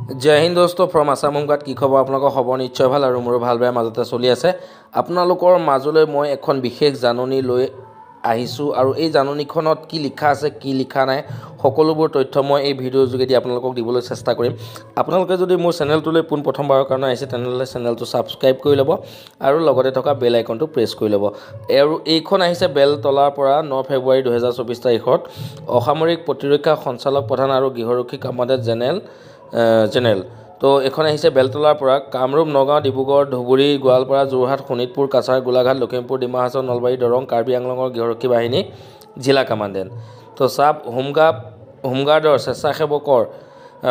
जय हिंद दोस्तों from Assam home guard की खबर आपलोকৰ খবৰ নিশ্চয় ভাল আৰু মোৰ ভাল বেয়া মাজতে চলি আছে আপোনালোকৰ মাজলৈ মই এখন বিশেষ জাননী লৈ আহিছো আৰু এই জাননীখনত কি লিখা আছে কি লিখা নাই সকলোবোৰ তথ্য মই এই ভিডিঅ'ৰ যোগেদি আপোনালোকক দিবলৈ চেষ্টা কৰিম আপোনালোকে যদি মোৰ চেনেলটোলৈ পোন প্ৰথমবাৰৰ কাৰণে আহিছে তেনেহলে চেনেলটো সাবস্ক্ৰাইব কৰি ল'ব আৰু লগতে থকা বেল আইকনটো প্ৰেছ কৰি ল'ব আৰু এইখন আহিছে বেলতলাৰ পৰা 9 ফেব্ৰুৱাৰী 2024 তাৰিখত অসামৰিক প্ৰতিৰক্ষা সঞ্চালক প্ৰধান আৰু গৃহৰক্ষী কমাণ্ডাৰ জেনেৰেল তো এখন আহিছে বেলতলাৰ পৰা কামৰূপ নগাঁও ডিব্ৰুগড় ধুবুৰী গোৱালপাৰা যোৰহাট শোণিতপুৰ কাছাৰ গোলাঘাট লখিমপুৰ ডিমা হাছাও নলবাৰী দৰং কাৰ্বি আংলঙৰ গৃহৰক্ষী বাহিনী জিলা কমাণ্ডেণ্ট তো সাব হোমগাৰ্ডৰ স্বেচ্ছাসেৱকৰ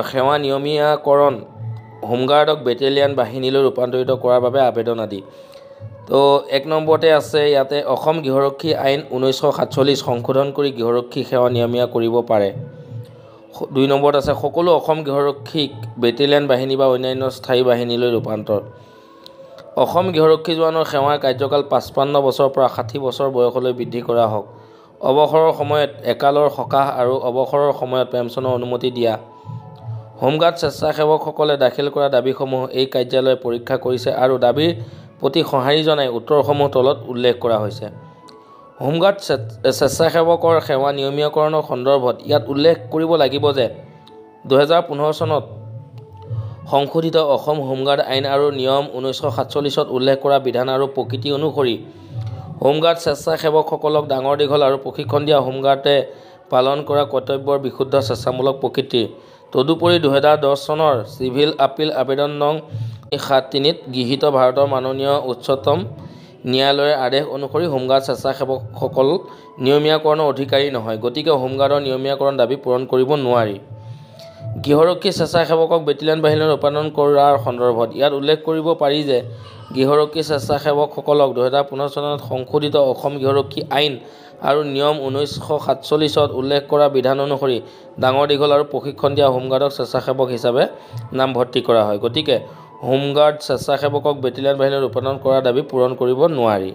সেৱা নিয়মীয়াকৰণ হোমগাৰ্ডক বেটেলিয়ান বাহিনীলৈ ৰূপান্তৰিত কৰাৰ বাবে আবেদন আদি তো এক নম্বৰতে আছে ইয়াতে অসম গৃহৰক্ষী আইন 1947 সংশোধন কৰি গৃহৰক্ষী সেৱা নিয়মীয়া কৰিব পাৰে 2 নম্বৰত আছে সকলো অসম গৃহৰক্ষীক বেটেলিয়ান বাহিনী বা অন্যান্য স্থায়ী বাহিনীলৈ ৰূপান্তৰ অসম গৃহৰক্ষী জোৱানৰ সেৱাৰ কাৰ্যকাল 55 বছৰৰ পৰা 60 বছৰ বয়সলৈ বৃদ্ধি কৰা হওক অৱসৰৰ সময়ত একালৰ সকাহ আৰু অৱসৰৰ সময়ত পেঞ্চনৰ অনুমতি দিয়া হোমগাৰ্ড স্বেচ্ছাসেৱকসকলে দাখিল কৰা দাবীসমূহ এই কাৰ্যালয়ে পৰীক্ষা কৰিছে আৰু দাবীৰ প্ৰতি সঁহাৰি জনাই উত্তৰসমূহ তলত উল্লেখ কৰা হৈছে হোমগাৰ্ড স্বেচ্ছাসেৱকৰ সেৱা নিয়মীয়াকৰণৰ সন্দৰ্ভত ইয়াত উল্লেখ কৰিব লাগিব যে 2015 চনত সংশোধিত অসম হোমগাৰ্ড আইন আৰু নিয়ম 1947 ত উল্লেখ কৰা বিধান আৰু প্ৰকৃতি অনুসৰি হোমগাৰ্ড স্বেচ্ছাসেৱকসকলক ডাঙৰ দীঘল আৰু প্ৰশিক্ষণ দিয়া হোমগাৰ্ডে পালন কৰা কৰ্তব্যৰ বিশুদ্ধ স্বেচ্ছামূলক প্ৰকৃতিৰ তদুপৰি 2010 চনৰ চিভিল আপিল আবেদন নং 73 ত গৃহীত ভাৰতৰ মাননীয় উচ্চতম ন্যায়ালয়ৰ আদেশ অনুসৰি হোমগাৰ্ড স্বেচ্ছাসেৱকসকল নিয়মীয়াকৰণৰ অধিকাৰী নহয় গতিকে হোমগাৰ্ডৰ নিয়মীয়াকৰণ দাবী পূৰণ কৰিব নোৱাৰি গৃহৰক্ষী স্বেচ্ছাসেৱকক বেটেলিয়ান বাহিনীলৈ ৰূপান্তৰণ কৰাৰ সন্দৰ্ভত ইয়াত উল্লেখ কৰিব পাৰি যে গৃহৰক্ষী স্বেচ্ছাসেৱকসকলক 2015 চনত সংশোধিত অসম গৃহৰক্ষী আইন আৰু নিয়ম 1947 ত উল্লেখ কৰা বিধান অনুসৰি ডাঙৰ দীঘল আৰু প্ৰশিক্ষণ দিয়া হোমগাৰ্ডক স্বেচ্ছাসেৱক হিচাপে নামভৰ্তি কৰা হয় গতিকে হোমগাৰ্ড স্বেচ্ছাসেৱকক বেটেলিয়ান বাহিনীলৈ ৰূপান্তৰণ কৰাৰ দাবী পূৰণ কৰিব নোৱাৰি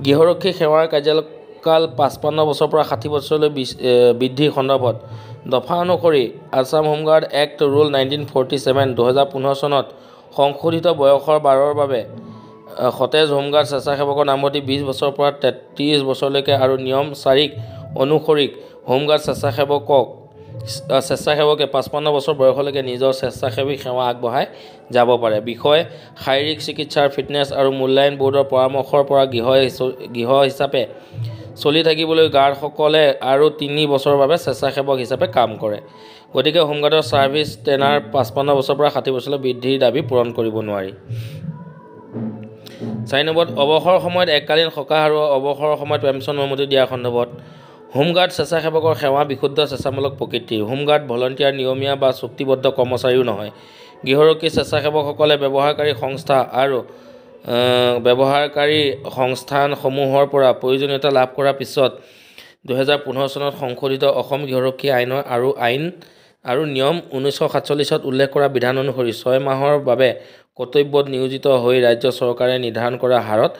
গৃহৰক্ষী সেৱাৰ কাৰ্যকাল 55 বছৰৰ পৰা 60 বছৰলৈ বৃদ্ধিৰ সন্দৰ্ভত দফা অনুসৰি আসাম হোমগাৰ্ড এক্ট ৰুল 1947 2015 চনত সংশোধিত বয়সৰ 12ৰ বাবে সতেজ হোমগাৰ্ড স্বেচ্ছাসেৱকৰ নামভৰ্তি 20 বছৰৰ পৰা 33 বছৰলৈকে আৰু নিয়ম 4 অনুসৰি হোমগাৰ্ড স্বেচ্ছাসেৱকে 55 বছৰ বয়সলৈকে নিজৰ স্বেচ্ছাসেৱী সেৱা আগবঢ়াই যাব পাৰে বিষয় শাৰীৰিক চিকিৎসাৰ ফিটনেছ আৰু মূল্যায়ন বোৰ্ডৰ পৰামৰ্শৰ পৰা গৃহ হিচাপে চলি থাকিবলৈ গাৰ্ডসকলে আৰু 3 বছৰৰ বাবে স্বেচ্ছাসেৱক হিচাপে কাম কৰে গতিকে হোমগাৰ্ডৰ সাৰ্ভিস টেনাৰ 55 বছৰৰ পৰা 60 বছৰলৈ বৃদ্ধিৰ দাবী পূৰণ কৰিব নোৱাৰি 4 নম্বৰত অৱসৰৰ সময়ত এককালীন সকাহ আৰু অৱসৰৰ সময়ত পেঞ্চন অনুমতি দিয়া সন্দৰ্ভত হোমগাৰ্ড স্বেচ্ছাসেৱকৰ সেৱা বিশুদ্ধ স্বেচ্ছামূলক প্ৰকৃতিৰ হোমগাৰ্ড ভলন্টিয়াৰ নিয়মীয়া বা চুক্তিবদ্ধ কৰ্মচাৰীও নহয় গৃহৰক্ষী স্বেচ্ছাসেৱকসকলে ব্যৱহাৰকাৰী সংস্থা আৰু ব্যৱহাৰকাৰী সংস্থানসমূহৰ পৰা প্ৰয়োজনীয়তা লাভ কৰাৰ পিছত 2015 চনত সংশোধিত অসম গৃহৰক্ষী আইন আৰু নিয়ম 1947 ত উল্লেখ কৰা বিধান অনুসৰি 6 মাহৰ বাবে কৰ্তব্যত নিয়োজিত হৈ ৰাজ্য চৰকাৰে নিৰ্ধাৰণ কৰা হাৰত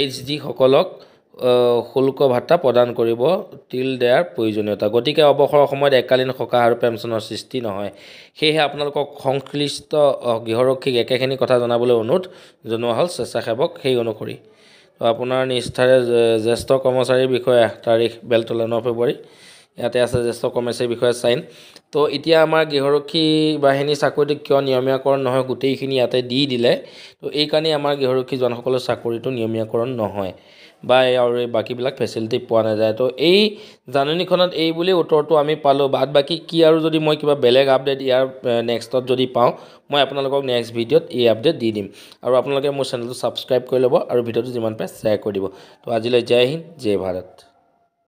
HG সকলক শুল্ক ভাতা প্ৰদান কৰিব তিল দিয়াৰ প্ৰয়োজনীয়তা গতিকে অৱসৰৰ সময়ত এককালীন সকাহ আৰু পেঞ্চনৰ সৃষ্টি নহয় সেয়ে আপোনালোকক সংশ্লিষ্ট গৃহৰক্ষীক একেখিনি কথা জনাবলৈ অনুৰোধ জনোৱা হ'ল স্বেচ্ছাসেৱক সেই অনুসৰি তো আপোনাৰ নিষ্ঠাৰে জ্যেষ্ঠ কৰ্মচাৰীৰ বিষয়ে তাৰিখ বেলতলা 9 ফেব্ৰুৱাৰী ইয়াতে আছে জ্যেষ্ঠ কৰ্মচাৰীৰ বিষয়ে সাইন তো এতিয়া আমাৰ গৃহৰক্ষী বাহিনী চাকৰিটো কিয় নিয়মীয়াকৰণ নহয় গোটেইখিনি ইয়াতে দি দিলে তো এই কাৰণে আমাৰ গৃহৰক্ষী জনসকলৰ চাকৰিটো নিয়মীয়াকৰণ নহয় বা আৰু বাকিবিলাক ফেচিলিটি পোৱা নাযায় তো এই জাননীখনত এই বুলি উত্তৰটো আমি পালোঁ বাদ বাকি কি আৰু যদি মই কিবা বেলেগ আপডেট ইয়াৰ নেক্সটত যদি পাওঁ মই আপোনালোকক নেক্সট ভিডিঅ'ত এই আপডেট দি দিম আৰু আপোনালোকে মোৰ চেনেলটো সাবস্ক্ৰাইব কৰি ল'ব আৰু ভিডিঅ'টো যিমান পাৰে শ্বেয়াৰ কৰি দিব তো আজিলৈ জয় হিন্দ জয় ভাৰত